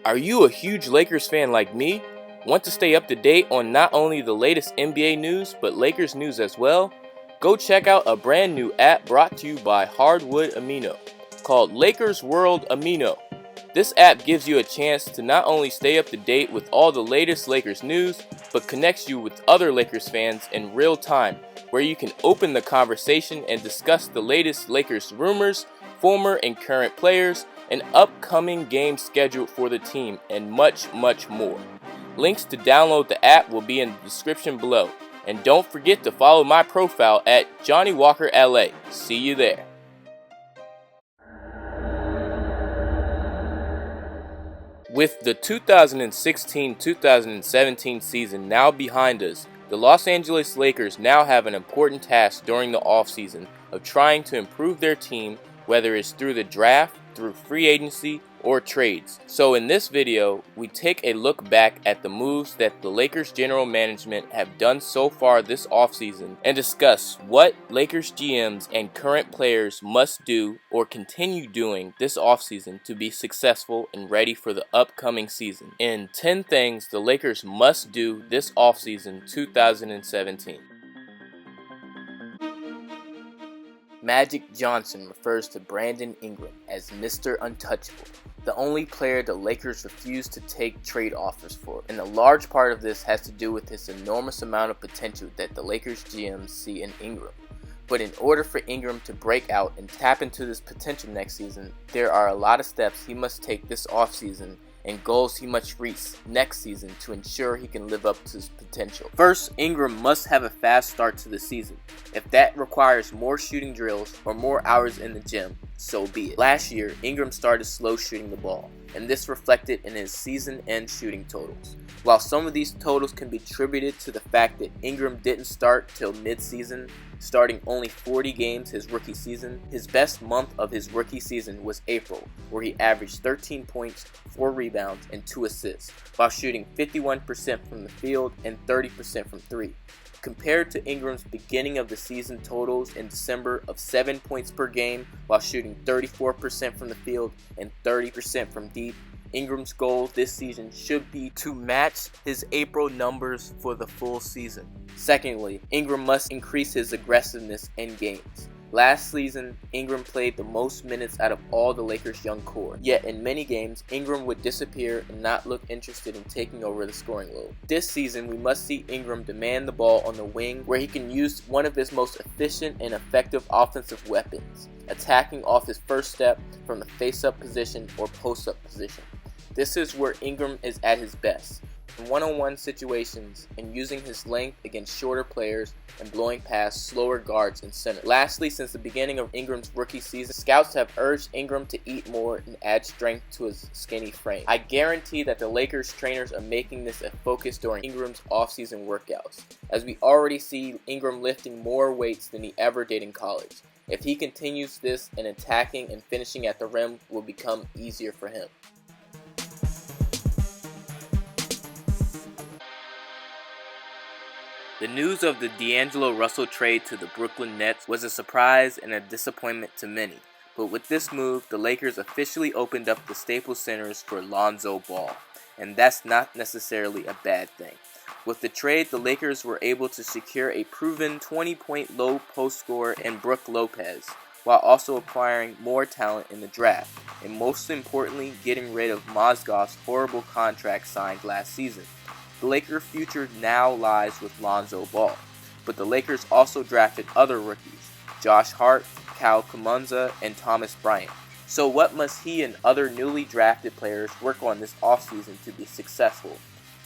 Are you a huge Lakers fan like me? Want to stay up to date on not only the latest NBA news, but Lakers news as well? Go check out a brand new app brought to you by Hardwood Amino, called LakersWorld Animo. This app gives you a chance to not only stay up to date with all the latest Lakers news, but connects you with other Lakers fans in real time, where you can open the conversation and discuss the latest Lakers rumors, former and current players, an upcoming game scheduled for the team, and much, much more. Links to download the app will be in the description below. And don't forget to follow my profile at Johnny Walker LA. See you there. With the 2016-2017 season now behind us, the Los Angeles Lakers now have an important task during the offseason of trying to improve their team, whether it's through the draft, through free agency, or trades. So in this video, we take a look back at the moves that the Lakers general management have done so far this offseason and discuss what Lakers GMs and current players must do or continue doing this offseason to be successful and ready for the upcoming season. In 10 things the Lakers must do this offseason 2017. Magic Johnson refers to Brandon Ingram as Mr. Untouchable, the only player the Lakers refuse to take trade offers for, and a large part of this has to do with his enormous amount of potential that the Lakers GMs see in Ingram. But in order for Ingram to break out and tap into this potential next season, there are a lot of steps he must take this offseason and goals he must reach next season to ensure he can live up to his potential. First, Ingram must have a fast start to the season. If that requires more shooting drills or more hours in the gym, so be it. Last year, Ingram started slow shooting the ball, and this reflected in his season-end shooting totals. While some of these totals can be attributed to the fact that Ingram didn't start till mid-season, starting only 40 games his rookie season, his best month of his rookie season was April, where he averaged 13 points, 4 rebounds, and 2 assists, while shooting 51% from the field and 30% from 3. Compared to Ingram's beginning of the season totals in December of 7 points per game while shooting 34% from the field and 30% from deep, Ingram's goal this season should be to match his April numbers for the full season. Secondly, Ingram must increase his aggressiveness in games. Last season, Ingram played the most minutes out of all the Lakers' young core, yet in many games, Ingram would disappear and not look interested in taking over the scoring load. This season, we must see Ingram demand the ball on the wing, where he can use one of his most efficient and effective offensive weapons, attacking off his first step from the face-up position or post-up position. This is where Ingram is at his best, in one-on-one situations and using his length against shorter players and blowing past slower guards and center. Lastly, since the beginning of Ingram's rookie season, scouts have urged Ingram to eat more and add strength to his skinny frame. I guarantee that the Lakers trainers are making this a focus during Ingram's offseason workouts, as we already see Ingram lifting more weights than he ever did in college. If he continues this, and attacking and finishing at the rim will become easier for him. The news of the D'Angelo Russell trade to the Brooklyn Nets was a surprise and a disappointment to many, but with this move, the Lakers officially opened up the Staples Centers for Lonzo Ball, and that's not necessarily a bad thing. With the trade, the Lakers were able to secure a proven 20-point low post scorer in Brook Lopez, while also acquiring more talent in the draft, and most importantly, getting rid of Mozgov's horrible contract signed last season. The Lakers' future now lies with Lonzo Ball, but the Lakers also drafted other rookies, Josh Hart, Kyle Kuzma, and Thomas Bryant. So what must he and other newly drafted players work on this offseason to be successful?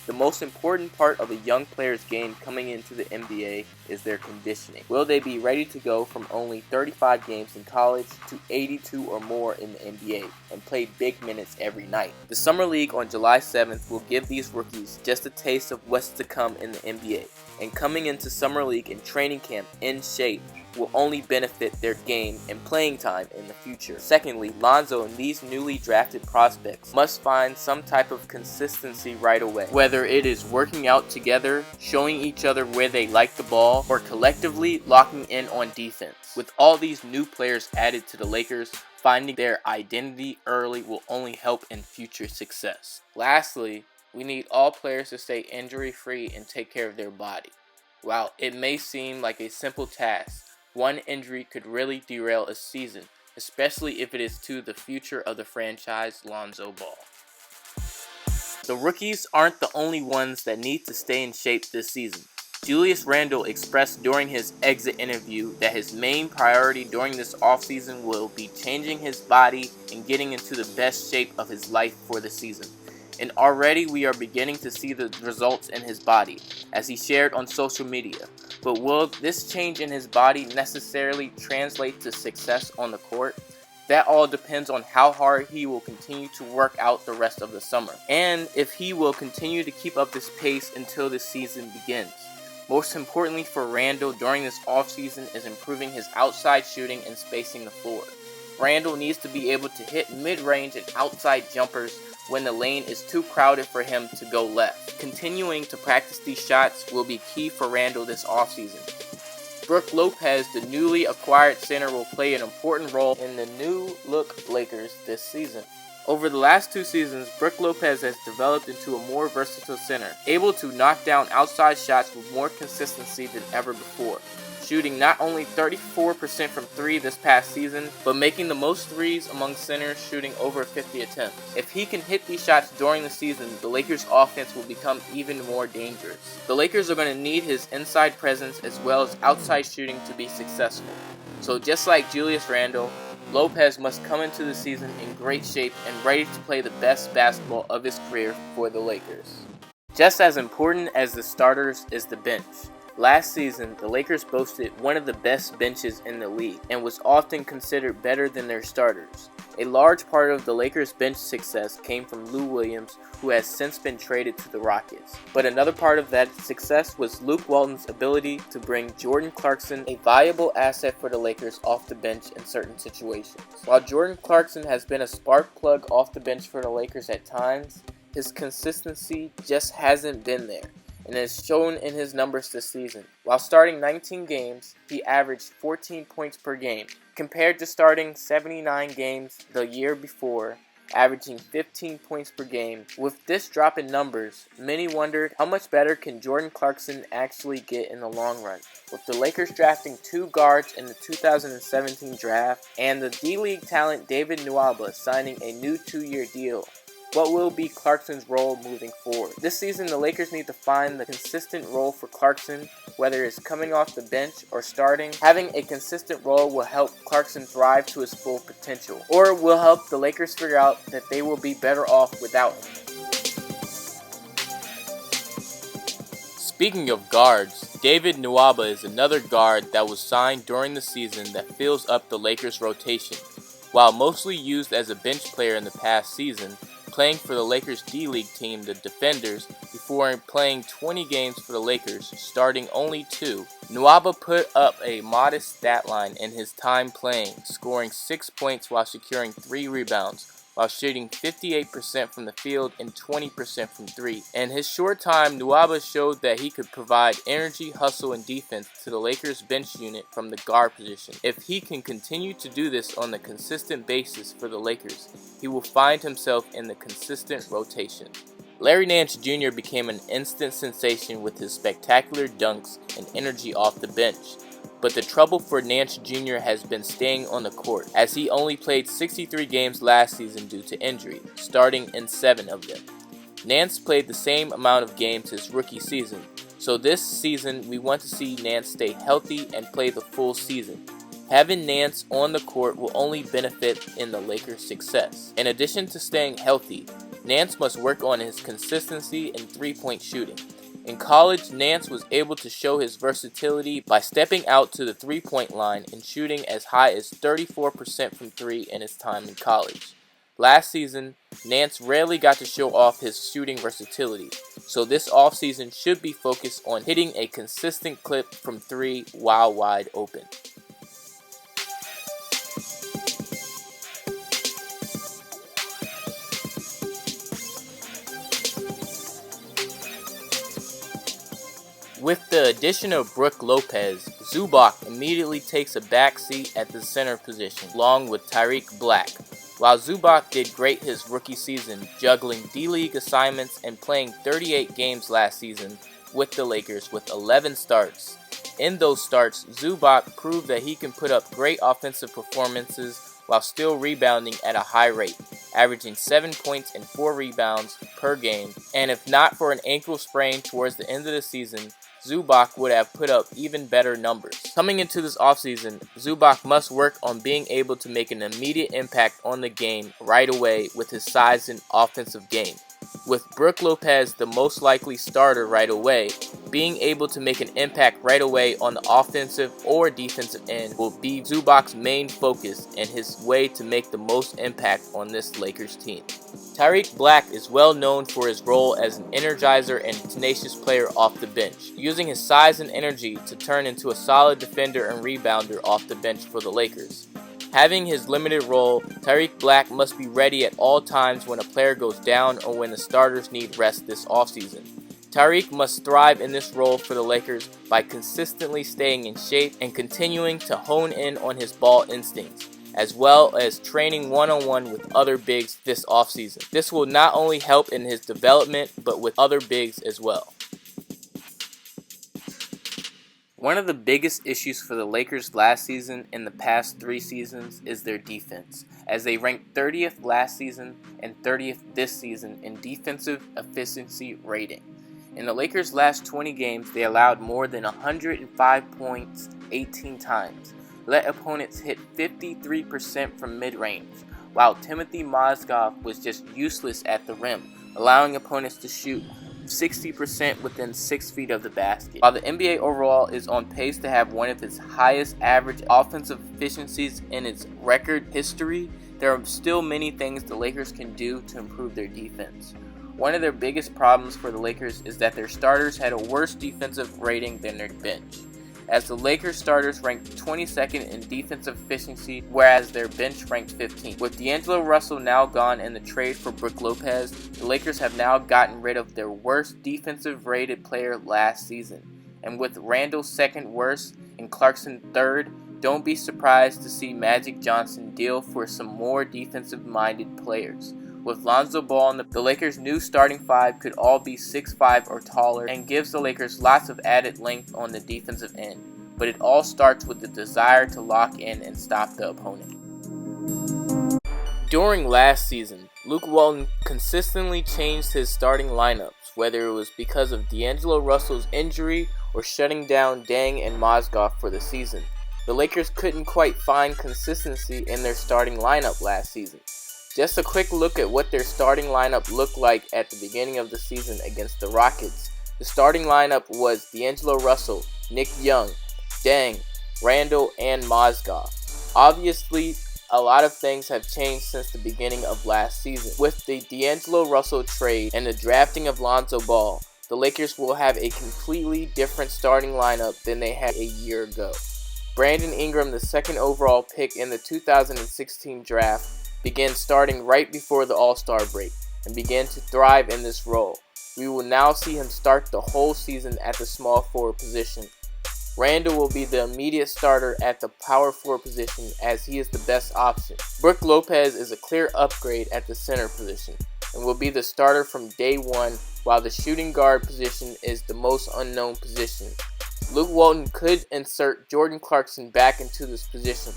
The most important part of a young player's game coming into the NBA is their conditioning. Will they be ready to go from only 35 games in college to 82 or more in the NBA and play big minutes every night? The Summer League on July 7th will give these rookies just a taste of what's to come in the NBA, and coming into Summer League and training camp in shape will only benefit their game and playing time in the future. Secondly, Lonzo and these newly drafted prospects must find some type of consistency right away. Whether it is working out together, showing each other where they like the ball, or collectively locking in on defense. With all these new players added to the Lakers, finding their identity early will only help in future success. Lastly, we need all players to stay injury-free and take care of their body. While it may seem like a simple task, one injury could really derail a season, especially if it is to the future of the franchise, Lonzo Ball. The rookies aren't the only ones that need to stay in shape this season. Julius Randle expressed during his exit interview that his main priority during this offseason will be changing his body and getting into the best shape of his life for the season. And already we are beginning to see the results in his body, as he shared on social media. But will this change in his body necessarily translate to success on the court? That all depends on how hard he will continue to work out the rest of the summer, and if he will continue to keep up this pace until the season begins. Most importantly for Randle during this offseason is improving his outside shooting and spacing the floor. Randle needs to be able to hit mid-range and outside jumpers when the lane is too crowded for him to go left. Continuing to practice these shots will be key for Randle this offseason. Brook Lopez, the newly acquired center, will play an important role in the new-look Lakers this season. Over the last 2 seasons, Brook Lopez has developed into a more versatile center, able to knock down outside shots with more consistency than ever before, shooting not only 34% from 3 this past season, but making the most threes among centers, shooting over 50 attempts. If he can hit these shots during the season, the Lakers' offense will become even more dangerous. The Lakers are going to need his inside presence as well as outside shooting to be successful. So just like Julius Randle, Lopez must come into the season in great shape and ready to play the best basketball of his career for the Lakers. Just as important as the starters is the bench. Last season, the Lakers boasted one of the best benches in the league and was often considered better than their starters. A large part of the Lakers' bench success came from Lou Williams, who has since been traded to the Rockets. But another part of that success was Luke Walton's ability to bring Jordan Clarkson, a valuable asset for the Lakers, off the bench in certain situations. While Jordan Clarkson has been a spark plug off the bench for the Lakers at times, his consistency just hasn't been there, and is shown in his numbers this season. While starting 19 games, he averaged 14 points per game, compared to starting 79 games the year before, averaging 15 points per game. With this drop in numbers, many wondered how much better can Jordan Clarkson actually get in the long run. With the Lakers drafting 2 guards in the 2017 draft, and the D-League talent David Nwaba signing a new 2-year deal, what will be Clarkson's role moving forward? This season, the Lakers need to find the consistent role for Clarkson, whether it's coming off the bench or starting. Having a consistent role will help Clarkson thrive to his full potential, or will help the Lakers figure out that they will be better off without him. Speaking of guards, David Nwaba is another guard that was signed during the season that fills up the Lakers' rotation. While mostly used as a bench player in the past season, playing for the Lakers D-League team, the Defenders, before playing 20 games for the Lakers, starting only 2. Nwaba put up a modest stat line in his time playing, scoring 6 points while securing 3 rebounds, while shooting 58% from the field and 20% from 3. In his short time, Nwaba showed that he could provide energy, hustle, and defense to the Lakers bench unit from the guard position. If he can continue to do this on a consistent basis for the Lakers, he will find himself in the consistent rotation. Larry Nance Jr. became an instant sensation with his spectacular dunks and energy off the bench. But the trouble for Nance Jr. has been staying on the court, as he only played 63 games last season due to injury, starting in 7 of them. Nance played the same amount of games his rookie season, so this season we want to see Nance stay healthy and play the full season. Having Nance on the court will only benefit in the Lakers' success. In addition to staying healthy, Nance must work on his consistency in 3-point shooting. In college, Nance was able to show his versatility by stepping out to the 3-point line and shooting as high as 34% from 3 in his time in college. Last season, Nance rarely got to show off his shooting versatility, so this offseason should be focused on hitting a consistent clip from 3 while wide open. With the addition of Brook Lopez, the Zubac immediately takes a back seat at the center position, along with Tariq Black. While Zubac did great his rookie season, juggling D-League assignments and playing 38 games last season with the Lakers with 11 starts. In those starts, Zubac proved that he can put up great offensive performances while still rebounding at a high rate, averaging 7 points and 4 rebounds per game, and if not for an ankle sprain towards the end of the season, Zubac would have put up even better numbers. Coming into this offseason, Zubac must work on being able to make an immediate impact on the game right away with his size and offensive game. With Brook Lopez the most likely starter right away, being able to make an impact right away on the offensive or defensive end will be Zubac's main focus and his way to make the most impact on this Lakers team. Tariq Black is well known for his role as an energizer and tenacious player off the bench, using his size and energy to turn into a solid defender and rebounder off the bench for the Lakers. Having his limited role, Tariq Black must be ready at all times when a player goes down or when the starters need rest this offseason. Tariq must thrive in this role for the Lakers by consistently staying in shape and continuing to hone in on his ball instincts, as well as training one-on-one with other bigs this offseason. This will not only help in his development, but with other bigs as well. One of the biggest issues for the Lakers last season and the past 3 seasons is their defense, as they ranked 30th last season and 30th this season in defensive efficiency rating. In the Lakers' last 20 games, they allowed more than 105 points 18 times, let opponents hit 53% from mid-range, while Timothy Mozgov was just useless at the rim, allowing opponents to shoot 60% within 6 feet of the basket. While the NBA overall is on pace to have one of its highest average offensive efficiencies in its record history, there are still many things the Lakers can do to improve their defense. One of their biggest problems for the Lakers is that their starters had a worse defensive rating than their bench, as the Lakers starters ranked 22nd in defensive efficiency, whereas their bench ranked 15th. With D'Angelo Russell now gone in the trade for Brook Lopez, the Lakers have now gotten rid of their worst defensive rated player last season. And with Randle second worst and Clarkson third, don't be surprised to see Magic Johnson deal for some more defensive-minded players. With Lonzo Ball, the Lakers' new starting 5 could all be 6'5" or taller and gives the Lakers lots of added length on the defensive end. But it all starts with the desire to lock in and stop the opponent. During last season, Luke Walton consistently changed his starting lineups, whether it was because of D'Angelo Russell's injury or shutting down Deng and Mozgov for the season. The Lakers couldn't quite find consistency in their starting lineup last season. Just a quick look at what their starting lineup looked like at the beginning of the season against the Rockets. The starting lineup was D'Angelo Russell, Nick Young, Deng, Randle, and Mozgov. Obviously, a lot of things have changed since the beginning of last season. With the D'Angelo Russell trade and the drafting of Lonzo Ball, the Lakers will have a completely different starting lineup than they had a year ago. Brandon Ingram, the second overall pick in the 2016 draft, began starting right before the All-Star break and began to thrive in this role. We will now see him start the whole season at the small forward position. Randle will be the immediate starter at the power forward position as he is the best option. Brook Lopez is a clear upgrade at the center position and will be the starter from day one, while the shooting guard position is the most unknown position. Luke Walton could insert Jordan Clarkson back into this position,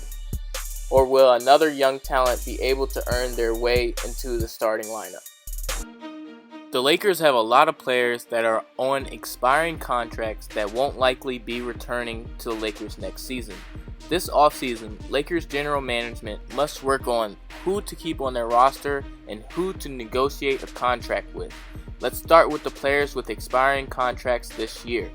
or will another young talent be able to earn their way into the starting lineup? The Lakers have a lot of players that are on expiring contracts that won't likely be returning to the Lakers next season. This offseason, Lakers general management must work on who to keep on their roster and who to negotiate a contract with. Let's start with the players with expiring contracts this year.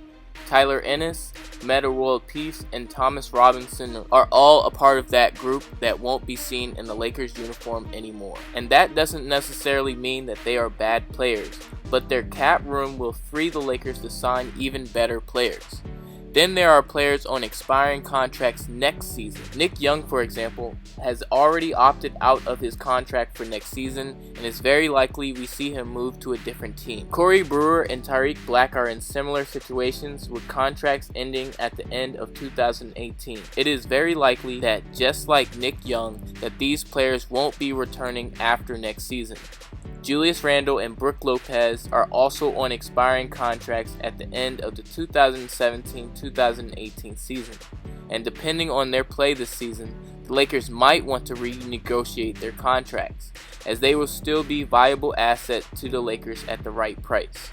Tyler Ennis, Metta World Peace, and Thomas Robinson are all a part of that group that won't be seen in the Lakers uniform anymore. And that doesn't necessarily mean that they are bad players, but their cap room will free the Lakers to sign even better players. Then there are players on expiring contracts next season. Nick Young, for example, has already opted out of his contract for next season, and it's very likely we see him move to a different team. Corey Brewer and Tariq Black are in similar situations with contracts ending at the end of 2018. It is very likely that, just like Nick Young, that these players won't be returning after next season. Julius Randle and Brook Lopez are also on expiring contracts at the end of the 2017-2018 season, and depending on their play this season, the Lakers might want to renegotiate their contracts, as they will still be viable asset to the Lakers at the right price.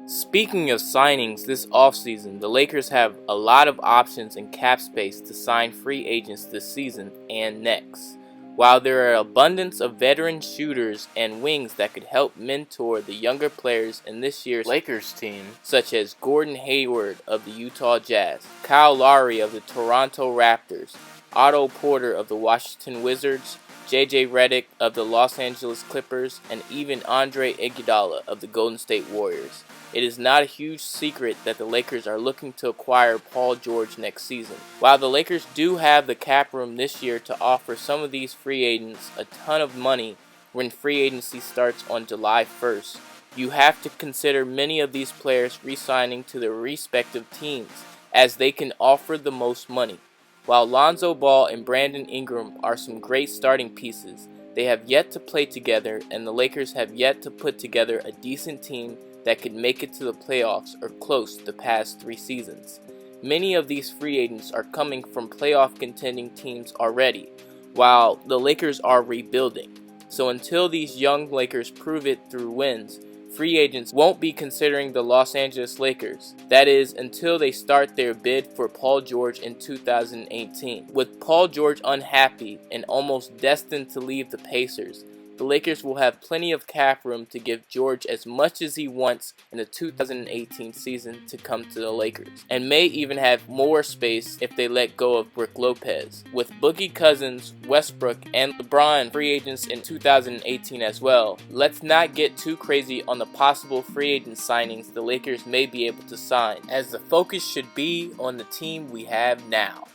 Speaking of signings this offseason, the Lakers have a lot of options and cap space to sign free agents this season and next. While there are abundance of veteran shooters and wings that could help mentor the younger players in this year's Lakers team, such as Gordon Hayward of the Utah Jazz, Kyle Lowry of the Toronto Raptors, Otto Porter of the Washington Wizards, JJ Redick of the Los Angeles Clippers, and even Andre Iguodala of the Golden State Warriors, it is not a huge secret that the Lakers are looking to acquire Paul George next season. While the Lakers do have the cap room this year to offer some of these free agents a ton of money when free agency starts on July 1st, you have to consider many of these players re-signing to their respective teams, as they can offer the most money. While Lonzo Ball and Brandon Ingram are some great starting pieces, they have yet to play together, and the Lakers have yet to put together a decent team that could make it to the playoffs or close the past 3 seasons. Many of these free agents are coming from playoff contending teams already, while the Lakers are rebuilding. So until these young Lakers prove it through wins, free agents won't be considering the Los Angeles Lakers. That is, until they start their bid for Paul George in 2018. With Paul George unhappy and almost destined to leave the Pacers, the Lakers will have plenty of cap room to give George as much as he wants in the 2018 season to come to the Lakers, and may even have more space if they let go of Brook Lopez. With Boogie Cousins, Westbrook, and LeBron free agents in 2018 as well, let's not get too crazy on the possible free agent signings the Lakers may be able to sign, as the focus should be on the team we have now.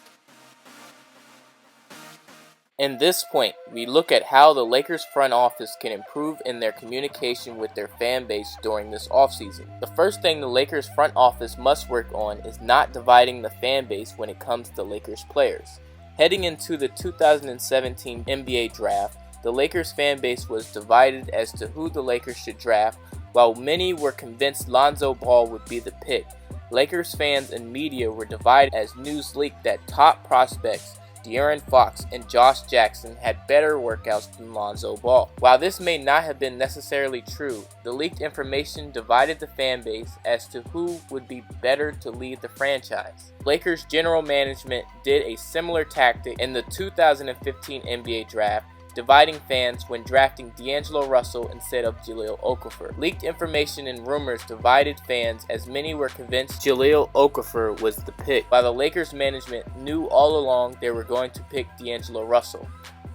In this point, we look at how the Lakers front office can improve in their communication with their fan base during this offseason. The first thing the Lakers front office must work on is not dividing the fan base when it comes to Lakers players. Heading into the 2017 NBA draft, the Lakers fan base was divided as to who the Lakers should draft. While many were convinced Lonzo Ball would be the pick, Lakers fans and media were divided as news leaked that top prospects De'Aaron Fox and Josh Jackson had better workouts than Lonzo Ball. While this may not have been necessarily true, the leaked information divided the fan base as to who would be better to lead the franchise. Lakers general management did a similar tactic in the 2015 NBA draft, dividing fans when drafting D'Angelo Russell instead of Jahlil Okafor. Leaked information and rumors divided fans, as many were convinced Jahlil Okafor was the pick, while the Lakers management knew all along they were going to pick D'Angelo Russell.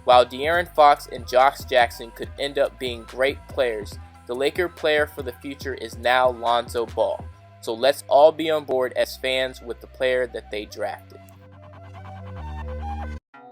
While De'Aaron Fox and Josh Jackson could end up being great players, the Laker player for the future is now Lonzo Ball. So let's all be on board as fans with the player that they drafted.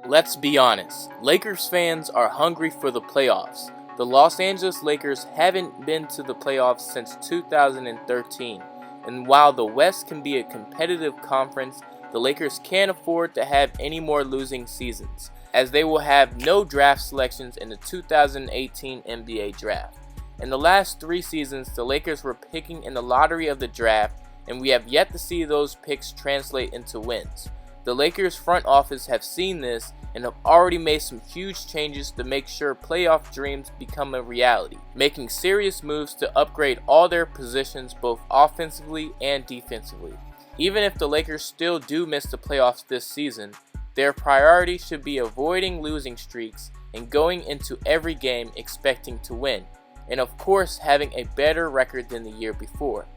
Let's be honest, Lakers fans are hungry for the playoffs. The Los Angeles Lakers haven't been to the playoffs since 2013, and while the West can be a competitive conference, the Lakers can't afford to have any more losing seasons, as they will have no draft selections in the 2018 NBA draft. In the last 3 seasons, the Lakers were picking in the lottery of the draft, and we have yet to see those picks translate into wins. The Lakers front office have seen this and have already made some huge changes to make sure playoff dreams become a reality, making serious moves to upgrade all their positions both offensively and defensively. Even if the Lakers still do miss the playoffs this season, their priority should be avoiding losing streaks and going into every game expecting to win, and of course having a better record than the year before.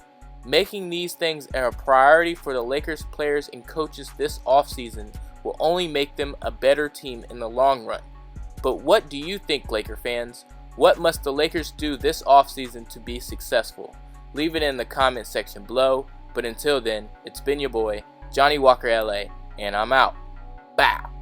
Making these things a priority for the Lakers players and coaches this offseason will only make them a better team in the long run. But what do you think, Laker fans? What must the Lakers do this offseason to be successful? Leave it in the comment section below. But until then, it's been your boy, Johnny Walker LA, and I'm out. Bow.